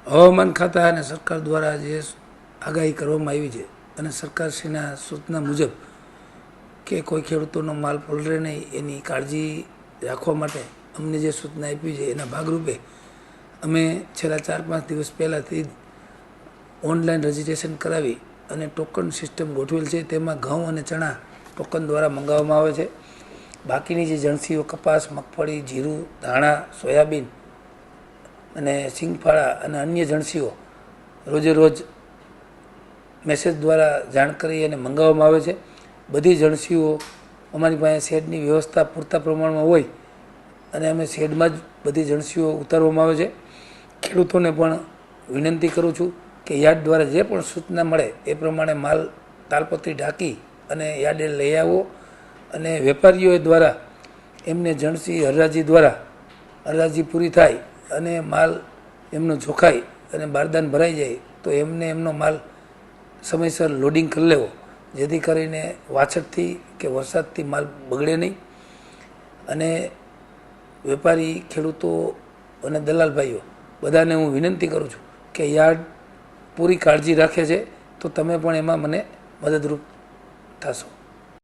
હવામાન ખાતા અને સરકાર દ્વારા જે આગાહી કરવામાં આવી છે અને સરકારશ્રીના સૂચના મુજબ કે કોઈ ખેડૂતોનો માલ પલળે નહીં એની કાળજી રાખવા માટે અમને જે સૂચના આપી છે એના ભાગરૂપે અમે છેલ્લા 4-5 દિવસ પહેલાંથી ઓનલાઈન રજિસ્ટ્રેશન કરાવી અને ટોકન સિસ્ટમ ગોઠવેલ છે. તેમાં ઘઉં અને ચણા ટોકન દ્વારા મંગાવવામાં આવે છે. બાકીની જે જણસીઓ કપાસ, મગફળી, જીરું, ધાણા, સોયાબીન અને સિંગફાળા અને અન્ય જણસીઓ રોજે રોજ મેસેજ દ્વારા જાણ કરી અને મંગાવવામાં આવે છે. બધી જણસીઓ અમારી પાસે શેડની વ્યવસ્થા પૂરતા પ્રમાણમાં હોય અને અમે શેડમાં જ બધી જણસીઓ ઉતારવામાં આવે છે. ખેડૂતોને પણ વિનંતી કરું છું કે યાર્ડ દ્વારા જે પણ સૂચના મળે એ પ્રમાણે માલ તાલપત્રી ઢાંકી અને યાર્ડે લઈ આવો અને વેપારીઓ દ્વારા એમને જણસી હરાજી દ્વારા હરાજી પૂરી થાય અને માલ એમનો જોખાય અને બારદાન ભરાઈ જાય તો એમને એમનો માલ સમયસર લોડિંગ કરી લેવો, જેથી કરીને વાછટથી કે વરસાદથી માલ બગડે નહીં. અને વેપારી, ખેડૂતો અને દલાલભાઈઓ બધાને હું વિનંતી કરું છું કે યાર્ડ પૂરી કાળજી રાખે છે તો તમે પણ એમાં મને મદદરૂપ થશો.